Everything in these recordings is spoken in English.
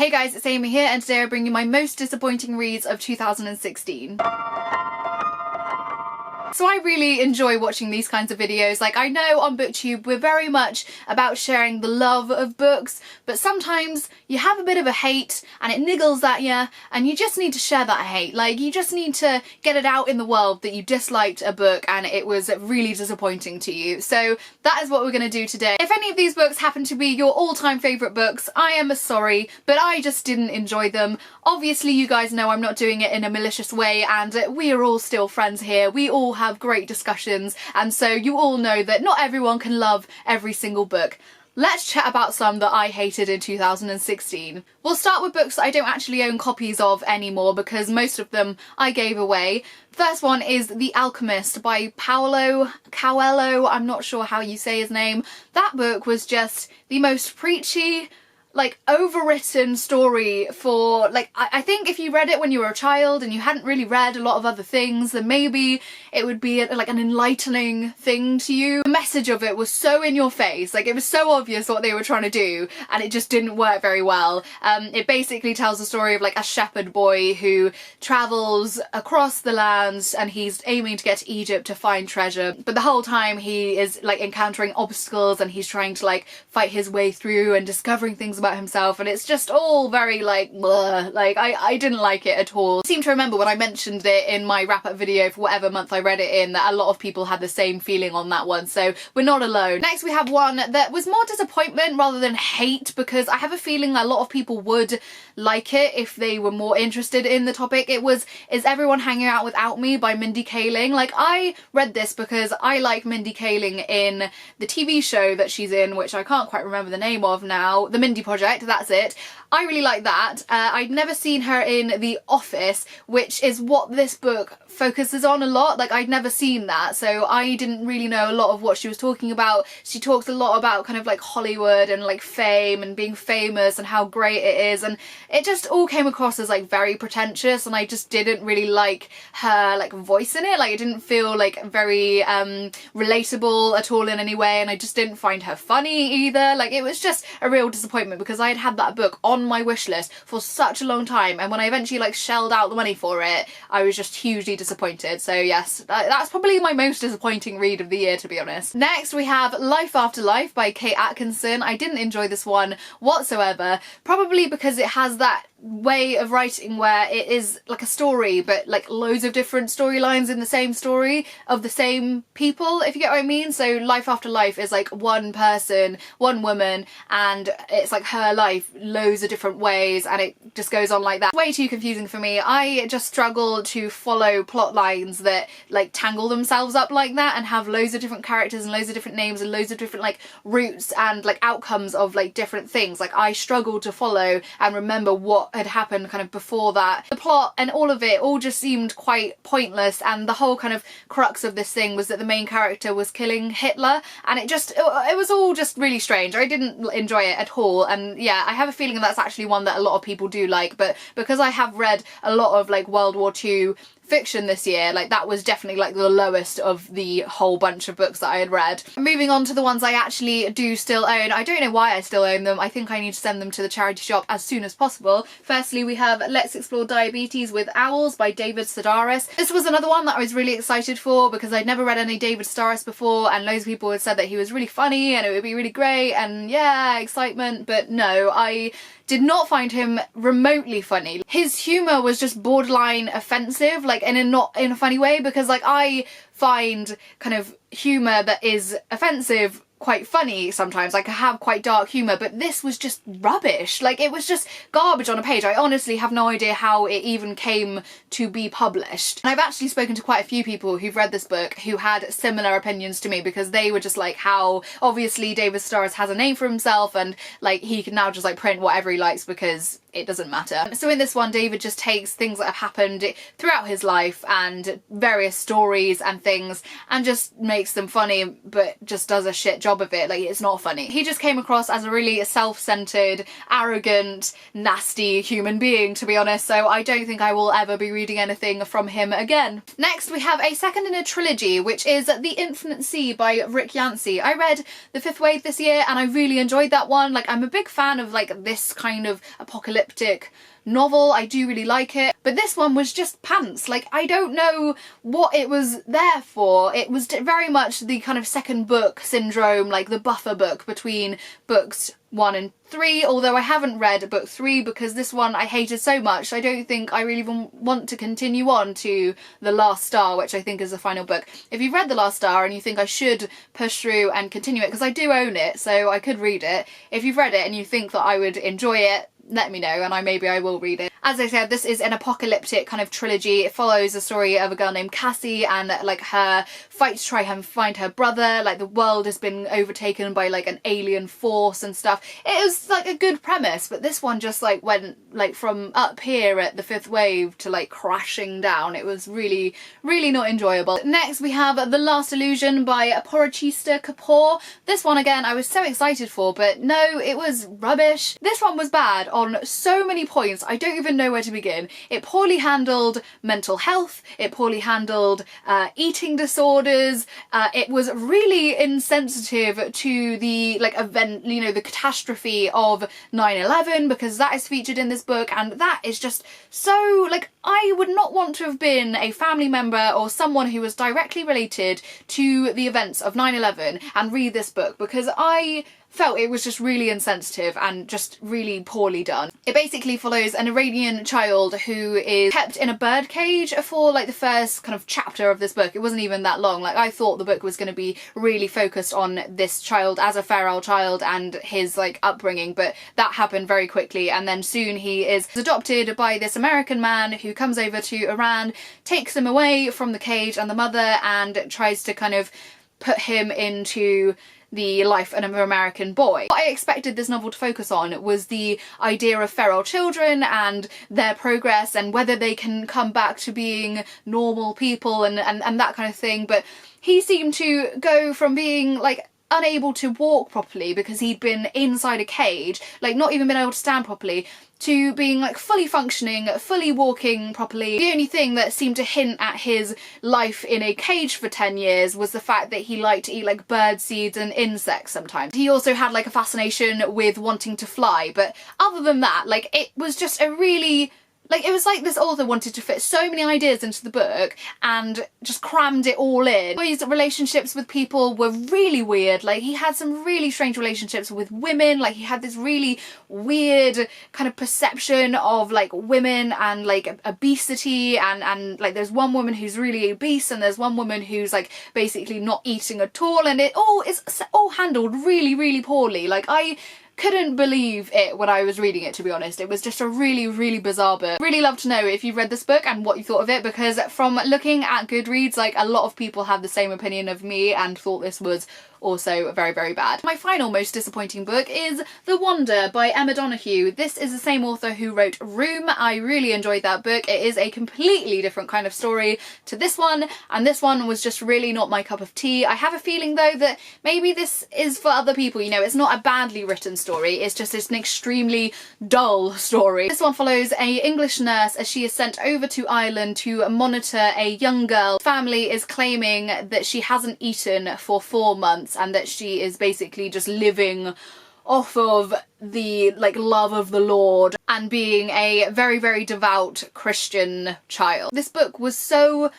Hey guys, it's Amy here, and today I bring you my most disappointing reads of 2016. So I really enjoy watching these kinds of videos. Like, I know on BookTube we're very much about sharing the love of books, but sometimes you have a bit of a hate and it niggles at you and you just need to share that hate. Like, you just need to get it out in the world that you disliked a book and it was really disappointing to you. So that is what we're going to do today. If any of these books happen to be your all-time favourite books, I am sorry, but I just didn't enjoy them. Obviously you guys know I'm not doing it in a malicious way, and we are all still friends here. We all have great discussions, and so you all know that not everyone can love every single book. Let's chat about some that I hated in 2016. We'll start with books that I don't actually own copies of anymore because most of them I gave away. First one is The Alchemist by Paolo Coelho. I'm not sure how you say his name. That book was just the most preachy, like, overwritten story for, like, I think if you read it when you were a child and you hadn't really read a lot of other things, then maybe it would be like an enlightening thing to you. The message of it was so in your face, like it was so obvious what they were trying to do, and it just didn't work very well. It basically tells the story of like a shepherd boy who travels across the lands and he's aiming to get to Egypt to find treasure, but the whole time he is like encountering obstacles and he's trying to like fight his way through and discovering things about himself, and it's just all very like bleh. Like I didn't like it at all. I seem to remember when I mentioned it in my wrap-up video for whatever month I read it in that a lot of people had the same feeling on that one, so we're not alone. Next we have one that was more disappointment rather than hate, because I have a feeling a lot of people would like it if they were more interested in the topic. It was Is Everyone Hanging Out Without Me by Mindy Kaling. Like, I read this because I like Mindy Kaling in the TV show that she's in, which I can't quite remember the name of now, The Mindy Project, that's it. I really like that. I'd never seen her in The Office, which is what this book focuses on a lot. Like, I'd never seen that, so I didn't really know a lot of what she was talking about. She talks a lot about kind of like Hollywood and like fame and being famous and how great it is, and it just all came across as like very pretentious, and I just didn't really like her like voice in it. Like, it didn't feel like very relatable at all in any way, and I just didn't find her funny either. Like, it was just a real disappointment because I had that book on my wish list for such a long time, and when I eventually like shelled out the money for it, I was just hugely disappointed. So yes, that's probably my most disappointing read of the year, to be honest. Next we have Life After Life by Kate Atkinson. I didn't enjoy this one whatsoever, probably because it has that way of writing where it is like a story but like loads of different storylines in the same story of the same people, if you get what I mean. So Life After Life is like one person, one woman, and it's like her life loads of different ways, and it just goes on like that. Way too confusing for me. I just struggle to follow plot lines that like tangle themselves up like that and have loads of different characters and loads of different names and loads of different like routes and like outcomes of like different things. Like, I struggle to follow and remember what had happened kind of before that. The plot and all of it all just seemed quite pointless, and the whole kind of crux of this thing was that the main character was killing Hitler, and it was all just really strange. I didn't enjoy it at all, and yeah, I have a feeling that's actually one that a lot of people do like, but because I have read a lot of like World War II fiction this year, like that was definitely like the lowest of the whole bunch of books that I had read. Moving on to the ones I actually do still own. I don't know why I still own them. I think I need to send them to the charity shop as soon as possible. Firstly, we have Let's Explore Diabetes with Owls by David Sedaris. This was another one that I was really excited for because I'd never read any David Sedaris before, and loads of people had said that he was really funny and it would be really great, and yeah, excitement, but no, I did not find him remotely funny. His humour was just borderline offensive, like, and not in a funny way, because like I find kind of humour that is offensive quite funny sometimes. Like, I have quite dark humour, but this was just rubbish. Like, it was just garbage on a page. I honestly have no idea how it even came to be published. And I've actually spoken to quite a few people who've read this book who had similar opinions to me, because they were just like, how obviously David Sedaris has a name for himself and like he can now just like print whatever he likes because it doesn't matter. So in this one, David just takes things that have happened throughout his life and various stories and things and just makes them funny, but just does a shit job of it. Like, it's not funny. He just came across as a really self-centered, arrogant, nasty human being, to be honest, so I don't think I will ever be reading anything from him again. Next, we have a second in a trilogy, which is The Infancy by Rick Yancey. I read The Fifth Wave this year and I really enjoyed that one. Like, I'm a big fan of like this kind of apocalyptic apocalyptic novel. I do really like it, but this one was just pants. Like, I don't know what it was there for. It was very much the kind of second book syndrome, like the buffer book between books 1 and 3, although I haven't read book 3 because this one I hated so much I don't think I really even want to continue on to The Last Star, which I think is the final book. If you've read The Last Star and you think I should push through and continue it, because I do own it so I could read it, if you've read it and you think that I would enjoy it, let me know and maybe I will read it. As I said, this is an apocalyptic kind of trilogy. It follows the story of a girl named Cassie and like her fight to try and find her brother. Like, the world has been overtaken by like an alien force and stuff. It was like a good premise, but this one just like went like from up here at the 5th wave to like crashing down. It was really, really not enjoyable. Next we have The Last Illusion by Porochista Kapoor. This one again I was so excited for, but no, it was rubbish. This one was bad on so many points. I don't even know where to begin. It poorly handled mental health, it poorly handled eating disorders, it was really insensitive to the like event, you know, the catastrophe of 9/11, because that is featured in this book, and that is just so like, I would not want to have been a family member or someone who was directly related to the events of 9/11 and read this book, because I felt it was just really insensitive and just really poorly done. It basically follows an Iranian child who is kept in a bird cage for like the first kind of chapter of this book. It wasn't even that long. Like, I thought the book was going to be really focused on this child as a feral child and his like upbringing, but that happened very quickly, and then soon he is adopted by this American man who comes over to Iran, takes him away from the cage and the mother, and tries to kind of put him into the life of an American boy. What I expected this novel to focus on was the idea of feral children and their progress and whether they can come back to being normal people and that kind of thing, but he seemed to go from being like unable to walk properly because he'd been inside a cage, like not even been able to stand properly, to being like fully functioning, fully walking properly. The only thing that seemed to hint at his life in a cage for 10 years was the fact that he liked to eat like bird seeds and insects sometimes. He also had like a fascination with wanting to fly, but other than that, like, it was just a really, like, it was like this author wanted to fit so many ideas into the book and just crammed it all in. His relationships with people were really weird. Like, he had some really strange relationships with women. Like, he had this really weird kind of perception of like women and like obesity, and like there's one woman who's really obese and there's one woman who's like basically not eating at all, and it all is all handled really, really poorly. Like, I couldn't believe it when I was reading it, to be honest. It was just a really, really bizarre book. Really love to know if you've read this book and what you thought of it, because from looking at Goodreads, like, a lot of people had the same opinion of me and thought this was also very, very bad. My final most disappointing book is The Wander by Emma Donoghue. This is the same author who wrote Room. I really enjoyed that book. It is a completely different kind of story to this one, and this one was just really not my cup of tea. I have a feeling though that maybe this is for other people, you know, it's not a badly written story, it's just an extremely dull story. This one follows a English nurse as she is sent over to Ireland to monitor a young girl. Family is claiming that she hasn't eaten for 4 months and that she is basically just living off of the like love of the Lord and being a very, very devout Christian child. This book was so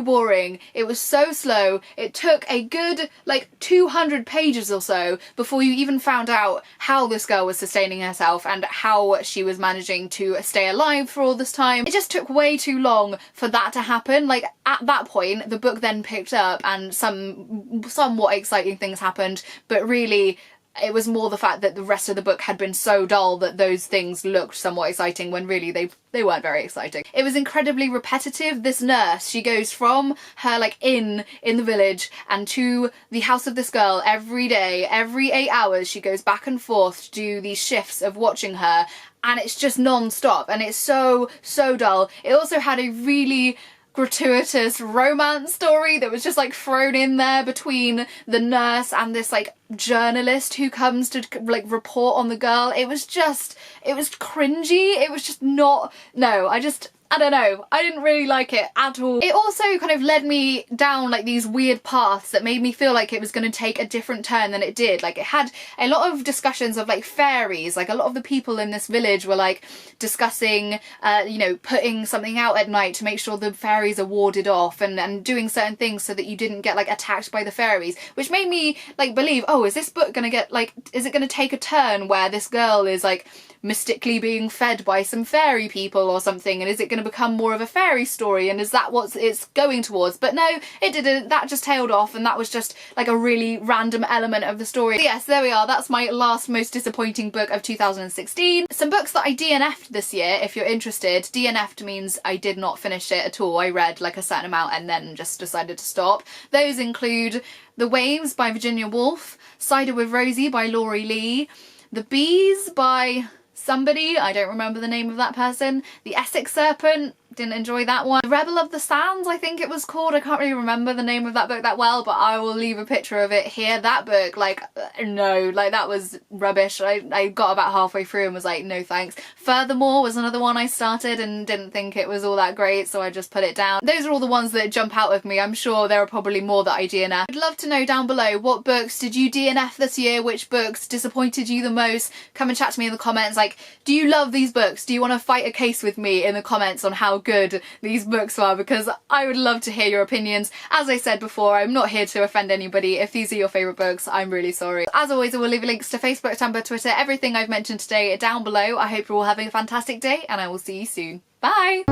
boring. It was so slow. It took a good like 200 pages or so before you even found out how this girl was sustaining herself and how she was managing to stay alive for all this time. It just took way too long for that to happen. Like, at that point the book then picked up and some somewhat exciting things happened, but really it was more the fact that the rest of the book had been so dull that those things looked somewhat exciting when really they weren't very exciting. It was incredibly repetitive. This nurse, she goes from her like inn in the village and to the house of this girl every day, every 8 hours she goes back and forth to do these shifts of watching her, and it's just non-stop and it's so dull. It also had a really gratuitous romance story that was just like thrown in there between the nurse and this like journalist who comes to like report on the girl. It was cringy. It was just not, no, I don't know, I didn't really like it at all. It also kind of led me down like these weird paths that made me feel like it was going to take a different turn than it did. Like it had a lot of discussions of like fairies, like a lot of the people in this village were like discussing, you know, putting something out at night to make sure the fairies are warded off, and doing certain things so that you didn't get like attacked by the fairies, which made me like believe, oh, is this book gonna get like, is it gonna take a turn where this girl is like mystically being fed by some fairy people or something, and is it going to become more of a fairy story, and is that what it's going towards? But no, it didn't. That just tailed off, and that was just like a really random element of the story. But yes, there we are. That's my last most disappointing book of 2016. Some books that I DNF'd this year, if you're interested. DNF'd means I did not finish it at all. I read like a certain amount and then just decided to stop. Those include The Waves by Virginia Woolf, Cider with Rosie by Laurie Lee, The Bees by somebody, I don't remember the name of that person, The Essex Serpent, didn't enjoy that one. The Rebel of the Sands, I think it was called. I can't really remember the name of that book that well, but I will leave a picture of it here. That book, like, no, like that was rubbish. I got about halfway through and was like, no thanks. Furthermore was another one I started and didn't think it was all that great, so I just put it down. Those are all the ones that jump out of me. I'm sure there are probably more that I DNF. I'd love to know down below, what books did you DNF this year? Which books disappointed you the most? Come and chat to me in the comments. Like, do you love these books? Do you want to fight a case with me in the comments on how good these books were? Because I would love to hear your opinions. As I said before, I'm not here to offend anybody. If these are your favourite books, I'm really sorry. As always, I will leave links to Facebook, Tumblr, Twitter, everything I've mentioned today down below. I hope you're all having a fantastic day, and I will see you soon. Bye!